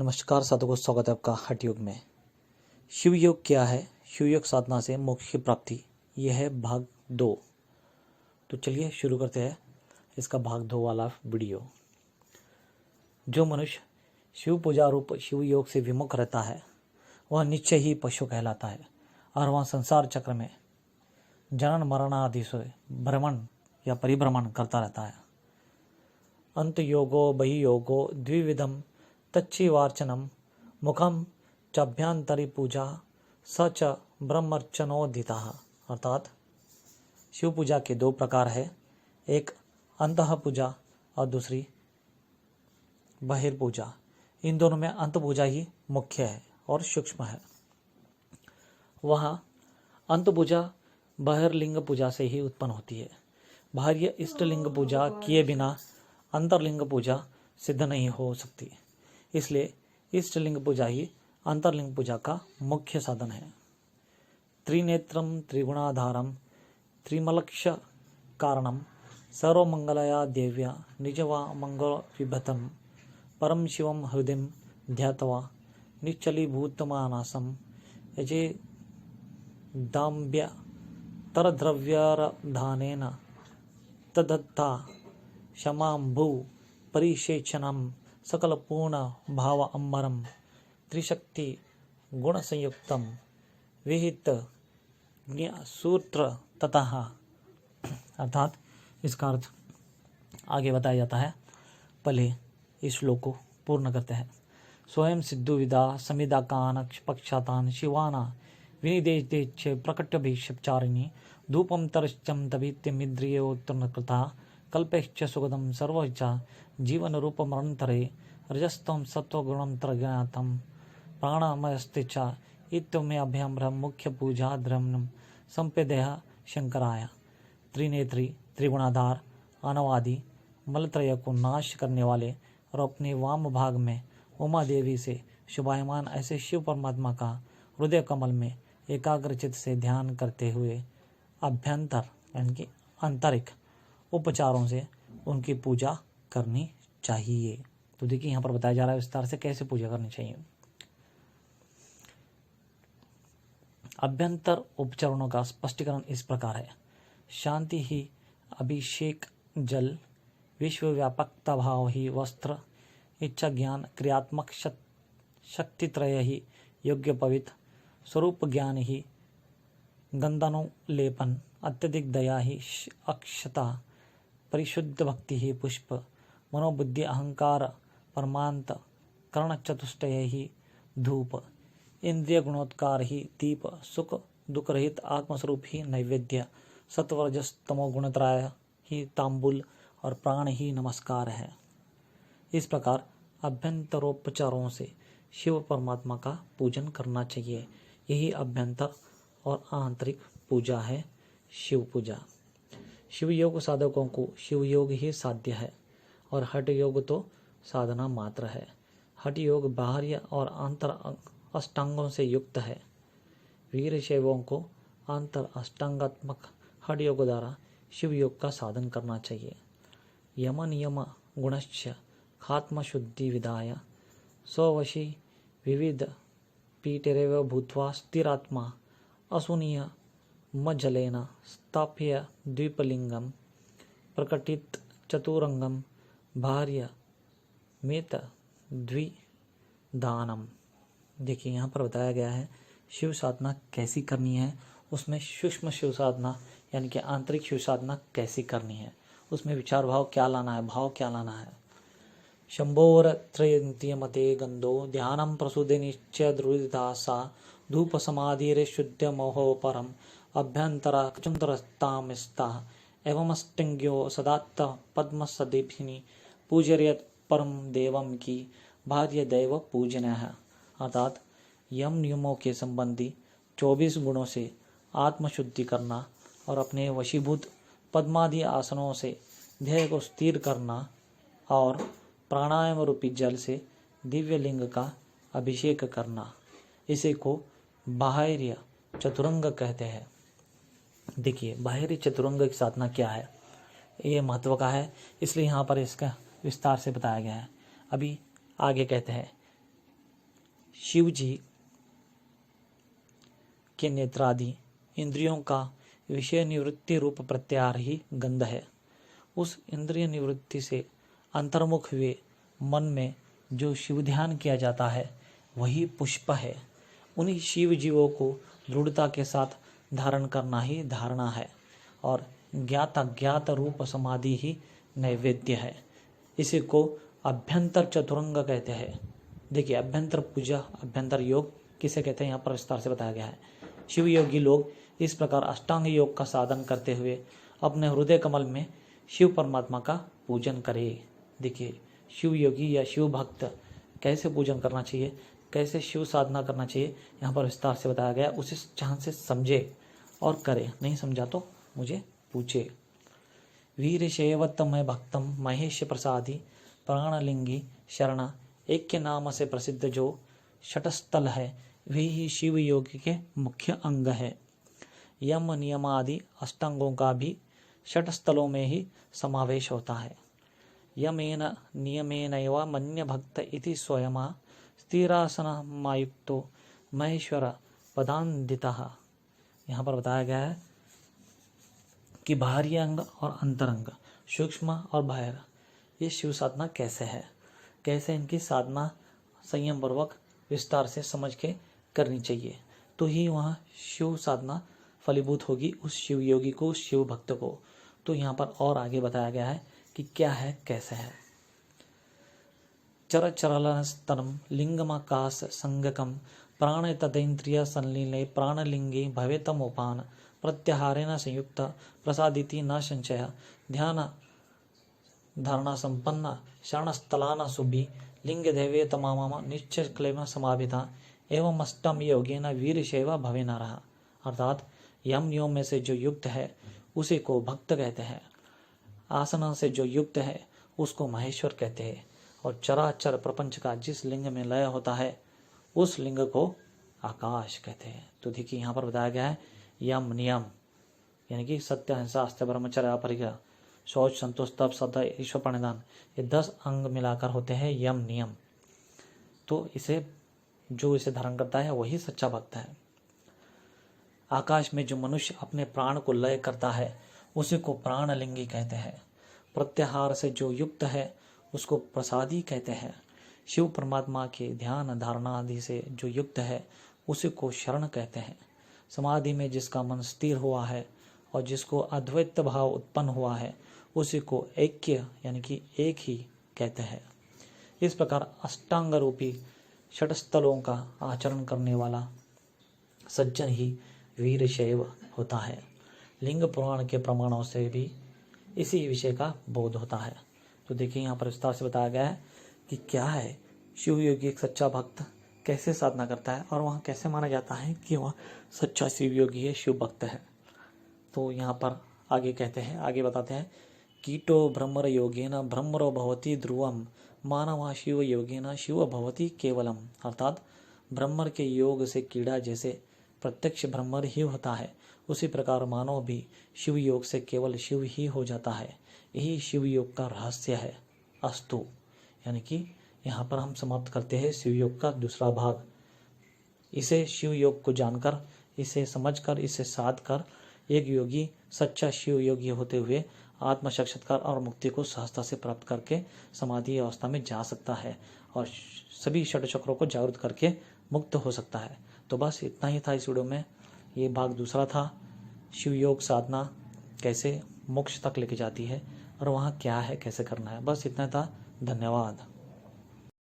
नमस्कार साधकों, स्वागत है आपका हठ योग में। शिव योग क्या है, शिव योग साधना से मोक्ष की प्राप्ति, यह है भाग 2। तो चलिए शुरू करते हैं इसका भाग 2 वाला वीडियो। जो मनुष्य शिव पूजा रूप शिव योग से विमुख रहता है वह निश्चय ही पशु कहलाता है और वह संसार चक्र में जनन मरण आदि से भ्रमण या परिभ्रमण करता रहता है। अंत योगो बहियोगो द्विविधम तच्चिवार्चनम मुखम चाभ्यंतरी पूजा स च ब्रह्मर्चनोदिता। अर्थात शिव पूजा के 2 प्रकार है, एक अंतः पूजा और दूसरी बहिर्पूजा। इन दोनों में अंत पूजा ही मुख्य है और सूक्ष्म है। वह अंत पूजा बहिर्लिंग पूजा से ही उत्पन्न होती है। बाह्य इष्टलिंग पूजा किए बिना अंतर्लिंग पूजा सिद्ध नहीं हो सकती, इसलिए इष्टलिंग पूजा ही अंतर्लिंग पूजा का मुख्य साधन है। त्रिनेत्रम त्रिगुणाधारम त्रिमलक्ष कारणम सर्वमंगलया देव्या निजवा मंगल विभतम परम शिवम हृदय ध्यात्वा निश्चलीभूतमानसम यजे दाम्ब्य तरद्रव्यरधानेन तदत्ता क्षमाम्भु परिशेचनम सकल पूर्ण भाव अम्बरम त्रिशक्ति गुण संयुक्तम विहित सूत्र ततः। अर्थात इसका अर्थ आगे बताया जाता है। पहले इस श्लोक को पूर्ण करते हैं। स्वयं सिद्धु विदा समिदा कान पक्षातान शिवाना विनिदेश प्रकट्यभिषचारिणी धूपम तरश्चम तभित्यमिद्रियोत्तम कृता कल्पेश्च सुगदम सर्वचा जीवन रूप मरणतरे रजस्तम सत्वगुणम त्रज्ञातम प्राणमयस्ते च इत्यमे अभ्याम ब्रह्म मुख्य पूजा द्रम्यम संपेदेह शंकराय। त्रिनेत्री त्रिगुणाधार अनवादी मलत्रय को नाश करने वाले और अपने वाम भाग में उमा देवी से शुभायमान ऐसे शिव परमात्मा का हृदय कमल में एकाग्रचित से ध्यान करते हुए अभ्यंतर यानी कि आंतरिक उपचारों से उनकी पूजा करनी चाहिए। तो देखिए यहाँ पर बताया जा रहा है विस्तार से कैसे पूजा करनी चाहिए। अभ्यंतर उपचारणों का स्पष्टीकरण इस प्रकार है। शांति ही अभिषेक जल, विश्वव्यापकता भाव ही वस्त्र, इच्छा ज्ञान क्रियात्मक शक्तित्रय ही योग्य पवित्र, स्वरूप ज्ञान ही गंधानुलेपन, अत्यधिक दया ही अक्षता, परिशुद्ध भक्ति ही पुष्प, मनोबुद्धि अहंकार परमांत, कर्ण चतुष्टय ही धूप, इंद्रिय गुणोत्कार ही दीप, सुख दुख रहित आत्मस्वरूप ही नैवेद्य, सत्वरजस तमो गुणत्राय ही तांबुल और प्राण ही नमस्कार है। इस प्रकार अभ्यंतरोपचारों से शिव परमात्मा का पूजन करना चाहिए। यही अभ्यंतर और आंतरिक पूजा है, शिव पूजा। शिव योग साधकों को शिव योग ही साध्य है और हठ योग तो साधना मात्र है। हठ योग बाह्य और आंतर अष्टांगों से युक्त है। वीर शैवों को आंतर अष्टांगात्मक हठ योग द्वारा शिव योग का साधन करना चाहिए। यम नियम गुणश्च खात्म शुद्धि विधाय स्ववशी विविध पीठरेव भूत्वा स्थिरात्मा असुनीय मज्जलेन स्थाप्य द्वीपलिंगम प्रकटित चतुरंगम भार्य मेत द्विदानम। देखिए यहाँ पर बताया गया है शिव साधना कैसी करनी है, उसमें सूक्ष्म शिव साधना यानी कि आंतरिक शिव साधना कैसी करनी है, उसमें विचार भाव क्या लाना है, भाव क्या लाना है। शंभोर त्रयंतियमते गंधो ध्यानम प्रसूदे निश्चय द्रुदिता सा धूप समाधिरे शुद्ध मोहो परम अभ्यंतरा चुंदरस्तामिस्ता एवमस्टिंग्यो सदात्त पद्म सदीपिनी पूजयत परम देवम की भार्य दैव पूजन है। अर्थात यम नियमों के संबंधी 24 गुणों से आत्मशुद्धि करना और अपने वशीभूत पद्मादि आसनों से ध्येय को स्थिर करना और प्राणायाम रूपी जल से दिव्य लिंग का अभिषेक करना, इसे को बाह्य चतुरंग कहते हैं। देखिए बाह्य चतुरंग की साधना क्या है, ये महत्व का है, इसलिए यहाँ पर इसका विस्तार से बताया गया है। अभी आगे कहते हैं शिव जी के नेत्रादि इंद्रियों का विषय निवृत्ति रूप प्रत्याहार ही गंध है। उस इंद्रिय निवृत्ति से अंतर्मुख हुए मन में जो शिव ध्यान किया जाता है वही पुष्प है। उन्हीं शिव जीवों को दृढ़ता के साथ धारण करना ही धारणा है और ज्ञात अज्ञात रूप समाधि ही नैवेद्य है। इसी को अभ्यंतर चतुरंग कहते हैं। देखिए, अभ्यंतर पूजा, अभ्यंतर योग किसे कहते हैं यहाँ पर विस्तार से बताया गया है। शिव योगी लोग इस प्रकार अष्टांग योग का साधन करते हुए अपने हृदय कमल में शिव परमात्मा का पूजन करें। देखिए, शिव योगी या शिव भक्त कैसे पूजन करना चाहिए, कैसे शिव साधना करना चाहिए, यहाँ पर विस्तार से बताया गया। उसे चाह से समझे और करे, नहीं समझा तो मुझे पूछे। वीर शैवतमय भक्तम महेश प्रसादी प्राणलिंगी शरण एक के नाम से प्रसिद्ध जो षटस्थल है वे ही शिव योगी के मुख्य अंग है। यम नियम आदि अष्टांगों का भी षट स्थलों में ही समावेश होता है। यमेन नियमेनैव मन्य भक्त इति स्वयं स्थिरासनमायुक्तो महेश्वर पदान्वितः। यहाँ पर बताया गया है कि बाहरी अंग और अंतरंग, सूक्ष्म और बाहर, ये शिव साधना कैसे है, कैसे इनकी साधना संयम पूर्वक विस्तार से समझ के करनी चाहिए, तो ही वहाँ शिव साधना फलीभूत होगी उस शिव योगी को, उस शिव भक्त को। तो यहाँ पर और आगे बताया गया है कि क्या है, कैसे है। चर चरलस्तनम लिंगमाकाश संगकम प्राण तदेन्द्रिय संलीले प्राणलिंगे भवेतमोपान प्रत्याहारेण संयुक्त प्रसादिति न संशय ध्यान धारणा संपन्न शरणस्थलान सुभि लिंग देवे तमाम निश्चय क्लेम समाभिता एवं अष्टम योगेन वीर शैव भवे नरः। अर्थात यम नियम में से जो युक्त है उसी को भक्त कहते हैं, आसन से जो युक्त है उसको महेश्वर कहते हैं, और चराचर प्रपंच का जिस लिंग में लय होता है उस लिंग को आकाश कहते हैं। तो देखिए, यहाँ पर बताया गया है यम नियम यानी कि सत्य, अहिंसा, आस्था, ब्रह्मचर्य, अपरिग्रह, शौच, संतोष, तप, श्रद्धा, ईश्वर प्रणिधान, ये 10 अंग मिलाकर होते हैं यम नियम। तो इसे जो इसे धारण करता है वही सच्चा भक्त है। आकाश में जो मनुष्य अपने प्राण को लय करता है उसी को प्राणलिंगी कहते हैं। प्रत्याहार से जो युक्त है उसको प्रसादी कहते हैं। शिव परमात्मा के ध्यान धारणा आदि से जो युक्त है उसी को शरण कहते हैं। समाधि में जिसका मन स्थिर हुआ है और जिसको अद्वैत भाव उत्पन्न हुआ है उसी को ऐक्य यानी कि एक ही कहते हैं। इस प्रकार अष्टांग रूपी षटस्थलों का आचरण करने वाला सज्जन ही वीर शैव होता है। लिंग पुराण के प्रमाणों से भी इसी विषय का बोध होता है। तो देखिए, यहाँ पर विस्तार से बताया गया है कि क्या है शिव योगी, एक सच्चा भक्त कैसे साधना करता है और वहाँ कैसे माना जाता है कि वह सच्चा शिव योगी है, शिव भक्त है। तो यहाँ पर आगे कहते हैं, आगे बताते हैं, कीटो भ्रमर योगेन भ्रमरो भवति ध्रुवम मानवा शिव योगेन शिव भवति केवलम। अर्थात भ्रमर के योग से कीड़ा जैसे प्रत्यक्ष भ्रमर ही होता है, उसी प्रकार मानव भी शिव योग से केवल शिव ही हो जाता है। यही शिव योग का रहस्य है। अस्तु, यानी कि यहाँ पर हम समाप्त करते हैं शिव योग का दूसरा भाग। इसे शिव योग को जानकर, इसे समझकर, इसे साध कर एक योगी सच्चा शिव योगी होते हुए आत्म साक्षात्कार और मुक्ति को सहजता से प्राप्त करके समाधि अवस्था में जा सकता है और सभी षट चक्रों को जागृत करके मुक्त हो सकता है। तो बस इतना ही था इस वीडियो में। ये भाग दूसरा था, शिव योग साधना कैसे मोक्ष तक लेके जाती है और वहाँ क्या है, कैसे करना है। बस इतना था। धन्यवाद।